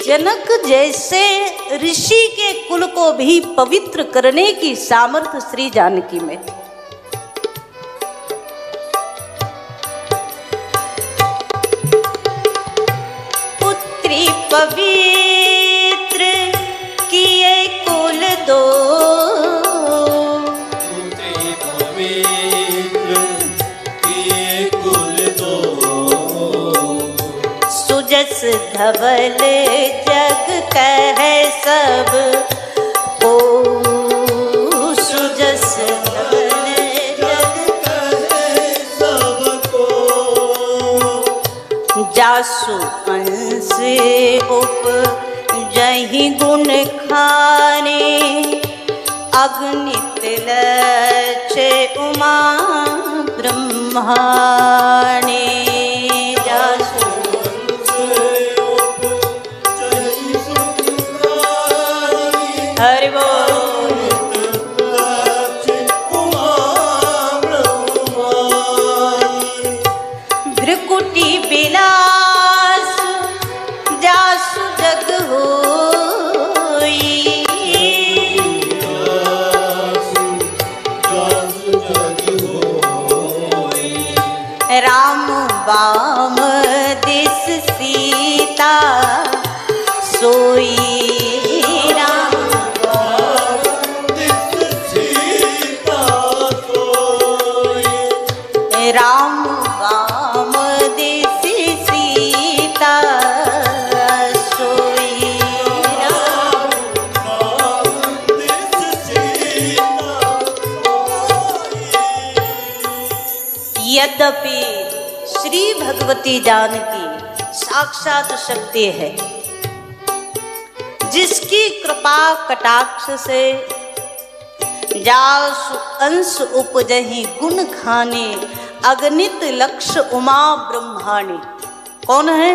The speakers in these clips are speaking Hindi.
जनक जैसे ऋषि के कुल को भी पवित्र करने की सामर्थ्य श्री जानकी में। पुत्री पवित्र किए कुल दो, पुत्री पवित्र किए कुल दो, सुजस धवल जग कह सब को, सुजस धवल जग कहे सबको, जासु अंश उप जहि गुण खाने, अगणित लक्ष्य उमा ब्रह्माणे। जासु हरि बोल। भ्रकुटी बिलास जासु जग होई, राम बाम दिस सीता सोई, राम वाम दिस सीता सोई, यद्यपि श्री भगवती जानकी साक्षात शक्ति है, जिसकी कृपा कटाक्ष से जासु अंश उपजहि गुण खाने, अगणित लक्ष्य उमा ब्रह्माणी। कौन है?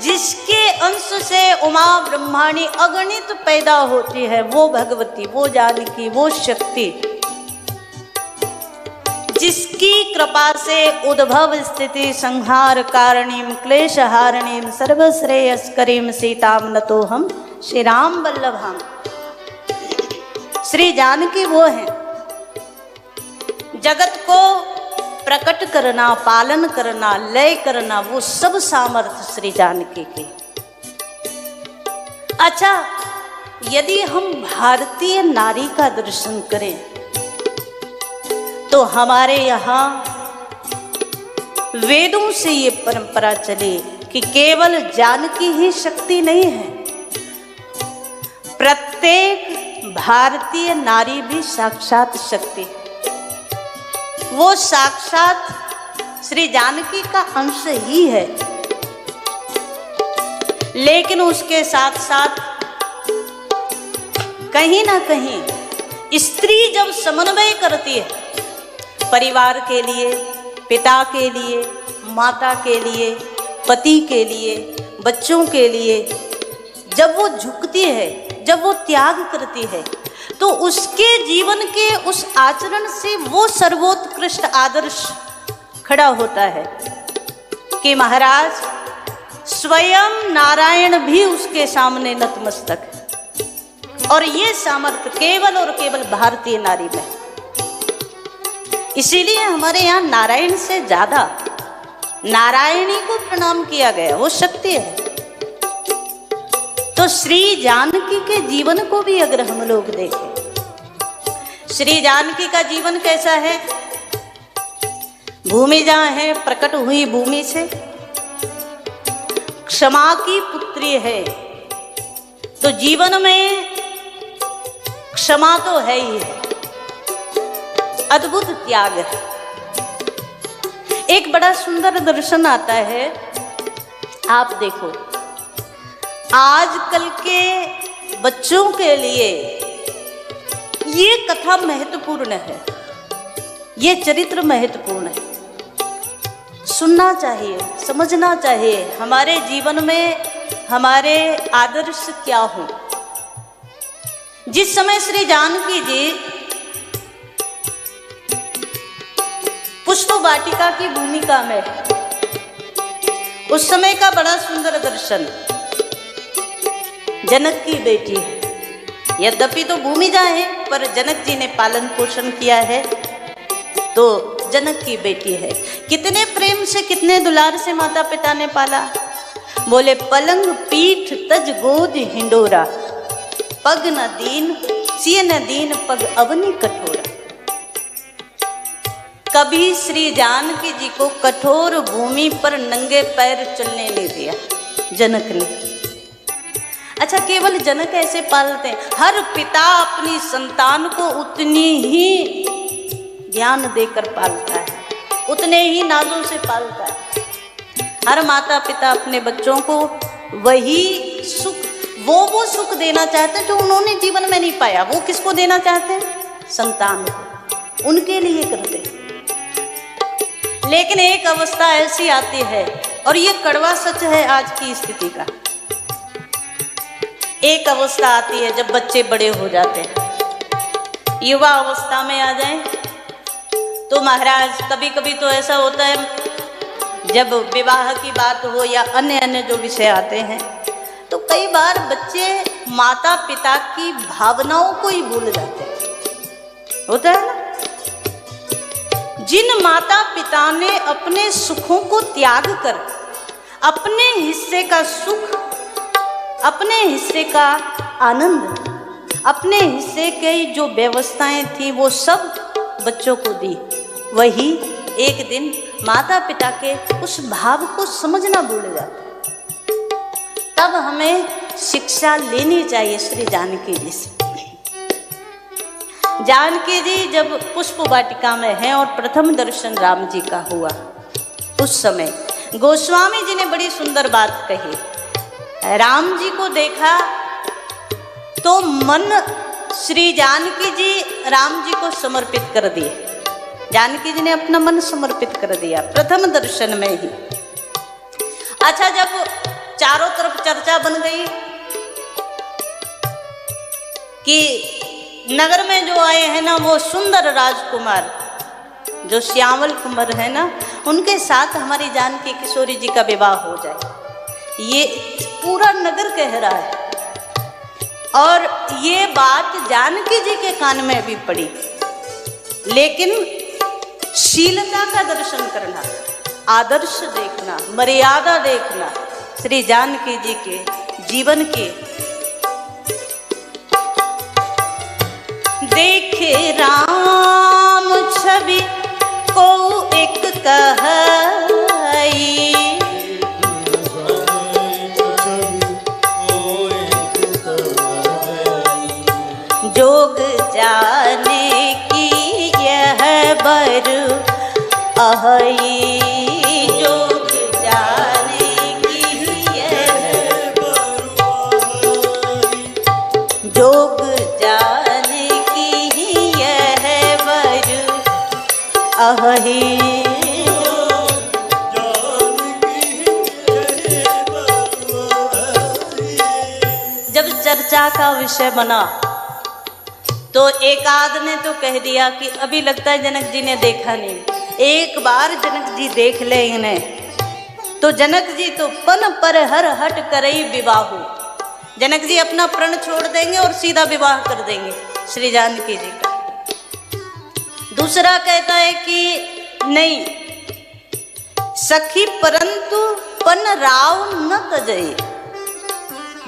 जिसके अंश से उमा ब्रह्माणी अगणित पैदा होती है, वो भगवती, वो जानकी, वो शक्ति, जिसकी कृपा से उद्भव स्थिति संहार कारणीम क्लेश हारणीम सर्वश्रेयस्करीम सीताम नतोहम श्री राम वल्लभाम। श्री जानकी वो है, जगत को प्रकट करना, पालन करना, लय करना, वो सब सामर्थ्य श्री जानकी की। अच्छा, यदि हम भारतीय नारी का दर्शन करें तो हमारे यहाँ वेदों से ये परंपरा चली कि केवल जानकी ही शक्ति नहीं है, प्रत्येक भारतीय नारी भी साक्षात शक्ति है। वो साक्षात श्री जानकी का अंश ही है, लेकिन उसके साथ साथ कहीं ना कहीं स्त्री जब समन्वय करती है परिवार के लिए, पिता के लिए, माता के लिए, पति के लिए, बच्चों के लिए, जब वो झुकती है, जब वो त्याग करती है, तो उसके जीवन के उस आचरण से वो सर्वोत्कृष्ट आदर्श खड़ा होता है कि महाराज स्वयं नारायण भी उसके सामने नतमस्तक है। और ये सामर्थ्य केवल और केवल भारतीय नारी में। इसीलिए हमारे यहाँ नारायण से ज्यादा नारायणी को प्रणाम किया गया, वो शक्ति है। तो श्री जानकी के जीवन को भी अगर हम लोग देखें, श्री जानकी का जीवन कैसा है? भूमि जहाँ है, प्रकट हुई भूमि से, क्षमा की पुत्री है, तो जीवन में क्षमा तो है ही है, अद्भुत त्याग है। एक बड़ा सुंदर दर्शन आता है, आप देखो, आजकल के बच्चों के लिए ये कथा महत्वपूर्ण है, ये चरित्र महत्वपूर्ण है, सुनना चाहिए, समझना चाहिए, हमारे जीवन में हमारे आदर्श क्या हो। जिस समय श्री जानकी जी पुष्प वाटिका की भूमिका में, उस समय का बड़ा सुंदर दर्शन। जनक की बेटी है। यद्यपि तो भूमिजा है, पर जनक जी ने पालन पोषण किया है, तो जनक की बेटी है। कितने प्रेम से, कितने दुलार से माता पिता ने पाला। बोले पलंग पीठ तज गोद हिंडोरा, पग न दीन सिय न दीन पग अवनी कठोरा। कभी श्री जानकी जी को कठोर भूमि पर नंगे पैर चलने नहीं दिया जनक ने। अच्छा, केवल जनक ऐसे पालते हैं? हर पिता अपनी संतान को उतनी ही ध्यान देकर पालता है, उतने ही नाजों से पालता है। हर माता पिता अपने बच्चों को वही सुख, वो सुख देना चाहते हैं जो उन्होंने जीवन में नहीं पाया। वो किसको देना चाहते हैं? संतान को, उनके लिए करते हैं। लेकिन एक अवस्था ऐसी आती है, और ये कड़वा सच है आज की स्थिति का। एक अवस्था आती है जब बच्चे बड़े हो जाते हैं, युवा अवस्था में आ जाएं, तो महाराज कभी कभी तो ऐसा होता है, जब विवाह की बात हो या अन्य अन्य जो विषय आते हैं, तो कई बार बच्चे माता पिता की भावनाओं को ही भूल जाते हैं। होता है ना? जिन माता पिता ने अपने सुखों को त्याग कर अपने हिस्से का सुख, अपने हिस्से का आनंद, अपने हिस्से की जो व्यवस्थाएं थी वो सब बच्चों को दी, वही एक दिन माता पिता के उस भाव को समझना भूल जाता है। तब हमें शिक्षा लेनी चाहिए श्री जानकी जी से। जानकी जी जब पुष्प वाटिका में हैं और प्रथम दर्शन राम जी का हुआ, उस समय गोस्वामी जी ने बड़ी सुंदर बात कही। राम जी को देखा तो मन श्री जानकी जी राम जी को समर्पित कर दिए। जानकी जी ने अपना मन समर्पित कर दिया प्रथम दर्शन में ही। अच्छा, जब चारों तरफ चर्चा बन गई कि नगर में जो आए हैं ना वो सुंदर राजकुमार, जो श्यामल कुमार है ना, उनके साथ हमारी जानकी किशोरी जी का विवाह हो जाए, ये पूरा नगर कह रहा है। और ये बात जानकी जी के कान में भी पड़ी। लेकिन शीलता का दर्शन करना, आदर्श देखना, मर्यादा देखना श्री जानकी जी के जीवन के। देखे राम छवि को एक कहाई, जोग जाने की यह बर अहई, जोग जाने की यह जोग जाने की यह बर अहई। जब चर्चा का विषय बना तो एक आध ने तो कह दिया कि अभी लगता है जनक जी ने देखा नहीं, एक बार जनक जी देख ले इन्हें तो जनक जी तो पन पर हर हट करई विवाहु। जनक जी अपना प्रण छोड़ देंगे और सीधा विवाह कर देंगे श्री जानकी जी का। दूसरा कहता है कि नहीं सखी परंतु पन राव न तजई।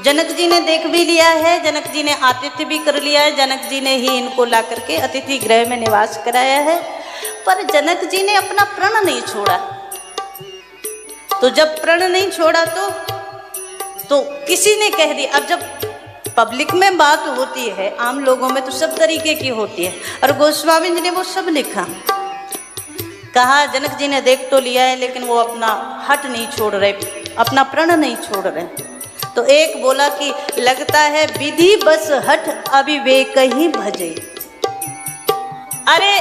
जनक जी ने देख भी लिया है, जनक जी ने आतिथ्य भी कर लिया है, जनक जी ने ही इनको ला करके अतिथि गृह में निवास कराया है, पर जनक जी ने अपना प्रण नहीं छोड़ा। तो जब प्रण नहीं छोड़ा तो किसी ने कह दिया। अब जब पब्लिक में बात होती है, आम लोगों में तो सब तरीके की होती है, और गोस्वामी जी ने वो सब लिखा। कहा जनक जी ने देख तो लिया है लेकिन वो अपना हट नहीं छोड़ रहे, अपना प्रण नहीं छोड़ रहे। तो एक बोला कि लगता है विधि बस हट अविवेक ही भजे। अरे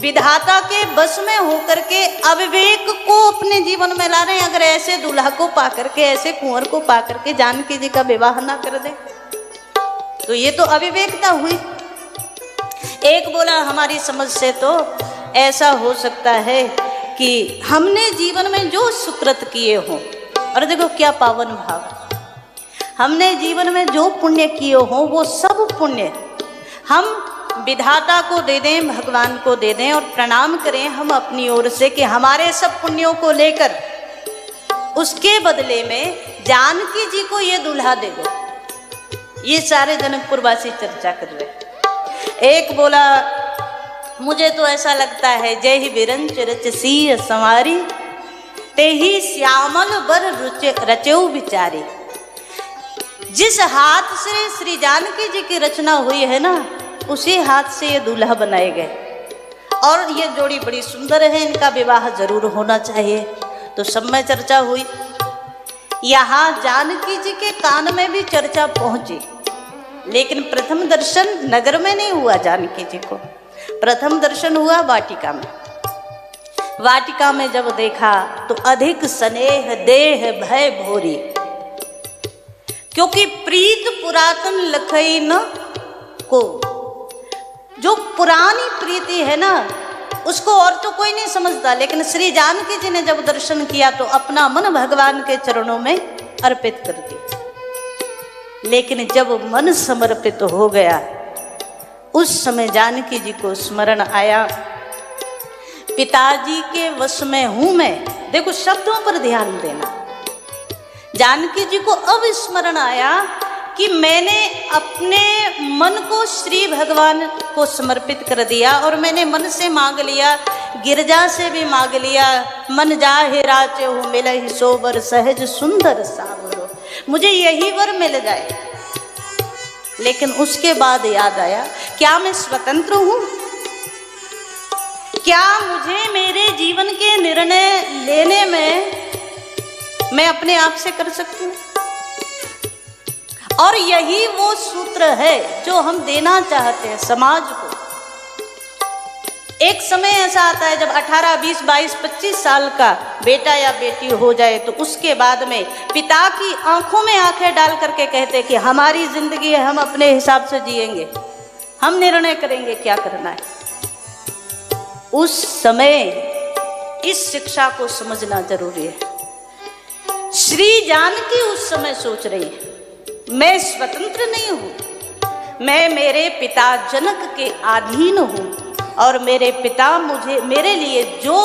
विधाता के बस में होकर के अविवेक को अपने जीवन में ला रहे हैं। अगर ऐसे दूल्हा को पाकर के, ऐसे कुंवर को पाकर के जानकी जी का विवाह ना कर दे तो ये तो अविवेकता हुई। एक बोला हमारी समझ से तो ऐसा हो सकता है कि हमने जीवन में जो सुकृत किए हों, और देखो क्या पावन भाव, हमने जीवन में जो पुण्य किए हों वो सब पुण्य हम विधाता को दे दें, भगवान को दे दें और प्रणाम करें हम अपनी ओर से कि हमारे सब पुण्यों को लेकर उसके बदले में जानकी जी को ये दूल्हा दे दो। ये सारे जनकपुरवासी चर्चा कर रहे। एक बोला मुझे तो ऐसा लगता है जय ही विरंच रचसी संवारी ते ही श्यामल बर रचेऊ बिचारी। जिस हाथ से श्री जानकी जी की रचना हुई है ना, उसी हाथ से ये दूल्हा बनाए गए और ये जोड़ी बड़ी सुंदर है, इनका विवाह जरूर होना चाहिए। तो सब में चर्चा हुई। यहाँ जानकी जी के कान में भी चर्चा पहुंची, लेकिन प्रथम दर्शन नगर में नहीं हुआ। जानकी जी को प्रथम दर्शन हुआ वाटिका में। वाटिका में जब देखा तो अधिक स्नेह देह भय भोरी, क्योंकि प्रीत पुरातन लखई न को, जो पुरानी प्रीति है ना उसको और तो कोई नहीं समझता, लेकिन श्री जानकी जी ने जब दर्शन किया तो अपना मन भगवान के चरणों में अर्पित कर दिया। लेकिन जब मन समर्पित हो गया उस समय जानकी जी को स्मरण आया, पिताजी के वश में हूं मैं। देखो शब्दों पर ध्यान देना। जानकी जी को अब स्मरण आया कि मैंने अपने मन को श्री भगवान को समर्पित कर दिया और मैंने मन से मांग लिया, गिरजा से भी मांग लिया, मन जाहे राचे हो मिले ही सोबर सहज सुंदर सावरो, मुझे यही वर मिल जाए। लेकिन उसके बाद याद आया, क्या मैं स्वतंत्र हूं? क्या मुझे मेरे जीवन के निर्णय लेने में मैं अपने आप से कर सकती हूं? और यही वो सूत्र है जो हम देना चाहते हैं समाज को। एक समय ऐसा आता है जब 18, 20, 22, 25 साल का बेटा या बेटी हो जाए तो उसके बाद में पिता की आंखों में आंखें डाल करके कहते कि हमारी जिंदगी है, हम अपने हिसाब से जिएंगे, हम निर्णय करेंगे क्या करना है। उस समय इस शिक्षा को समझना जरूरी है। श्री जानकी उस समय सोच रही है, मैं स्वतंत्र नहीं हूं, मैं मेरे पिता जनक के अधीन हूं और मेरे पिता मुझे, मेरे लिए जो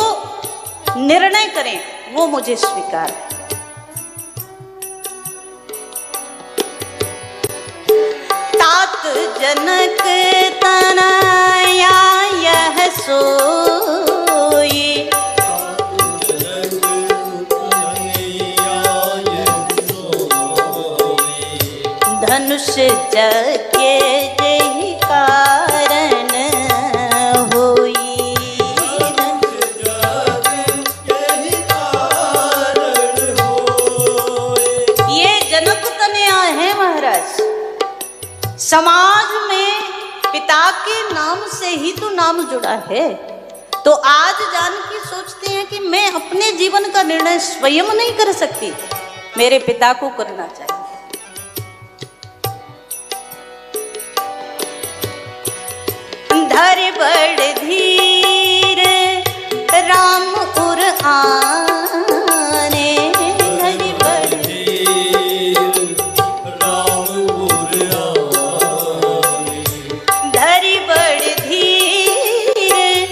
निर्णय करें वो मुझे स्वीकार है। तात जनक तनया यह सोई, धनुष जके जही कारण होई। ये जनक तनया है महाराज। समाज में पिता के नाम से ही तो नाम जुड़ा है। तो आज जानकी सोचते हैं कि मैं अपने जीवन का निर्णय स्वयं नहीं कर सकती, मेरे पिता को करना चाहिए। धर बड़ धीर राम उर आने, धर बड़ धीर राम उर आने, धर बड़ धीर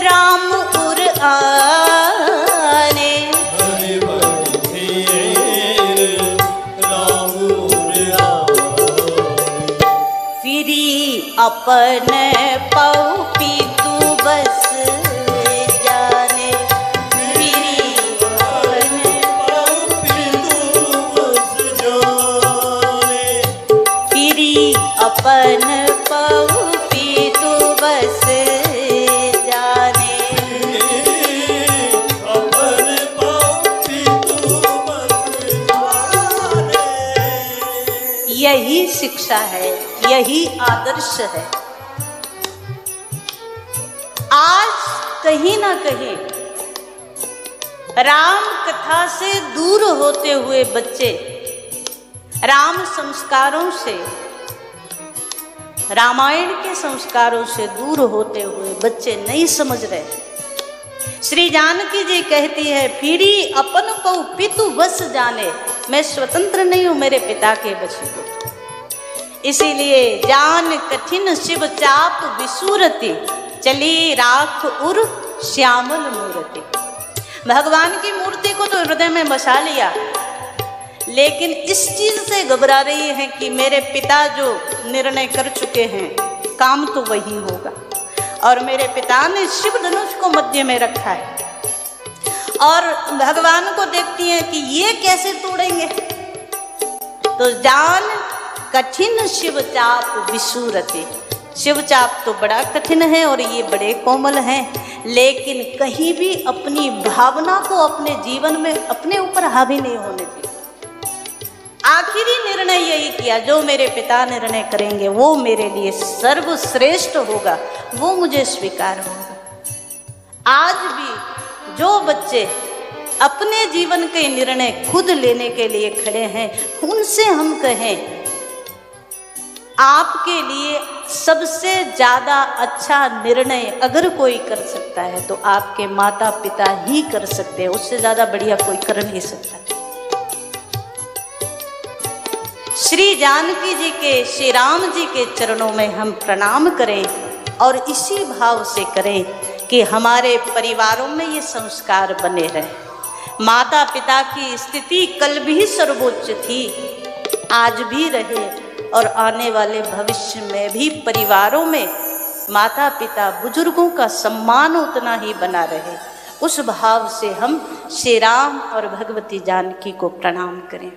राम उर आने, धर बड़ धीर राम उर आने। फिरी अपन पौ पीतू बस जाने, फिरी अपन पौ पीतू बस जाने, फिरी अपन पौ पीतू बस जाने, अपन पौ पीतू बस जाने। यही शिक्षा है, यही आदर्श है। आज कहीं ना कहीं राम कथा से दूर होते हुए बच्चे राम संस्कारों से, रामायण के संस्कारों से दूर होते हुए बच्चे नहीं समझ रहे। श्री जानकी जी कहती है, फिरी अपन पौ पितु बस जाने, मैं स्वतंत्र नहीं हूं, मेरे पिता के वशीभूत। इसीलिए जान कठिन शिव चाप विसूरति, चली राख उर श्यामल मूर्ति। भगवान की मूर्ति को तो हृदय में बसा लिया, लेकिन इस चीज से घबरा रही है कि मेरे पिता जो निर्णय कर चुके हैं काम तो वही होगा, और मेरे पिता ने शिव धनुष को मध्य में रखा है, और भगवान को देखती हैं कि ये कैसे तोड़ेंगे। तो जान कठिन शिव चाप विसूरति, शिव चाप तो बड़ा कठिन है और ये बड़े कोमल हैं, लेकिन कहीं भी अपनी भावना को अपने जीवन में अपने ऊपर हावी नहीं होने दी। आखिरी निर्णय यही किया, जो मेरे पिता निर्णय करेंगे वो मेरे लिए सर्वश्रेष्ठ होगा, वो मुझे स्वीकार होगा। आज भी जो बच्चे अपने जीवन के निर्णय खुद लेने के लिए खड़े हैं, उनसे हम कहें आपके लिए सबसे ज्यादा अच्छा निर्णय अगर कोई कर सकता है तो आपके माता पिता ही कर सकते हैं, उससे ज्यादा बढ़िया कोई कर नहीं सकता। श्री जानकी जी के, श्री राम जी के चरणों में हम प्रणाम करें और इसी भाव से करें कि हमारे परिवारों में ये संस्कार बने रहे। माता पिता की स्थिति कल भी सर्वोच्च थी, आज भी रहे, और आने वाले भविष्य में भी परिवारों में माता पिता बुजुर्गों का सम्मान उतना ही बना रहे। उस भाव से हम श्री राम और भगवती जानकी को प्रणाम करें।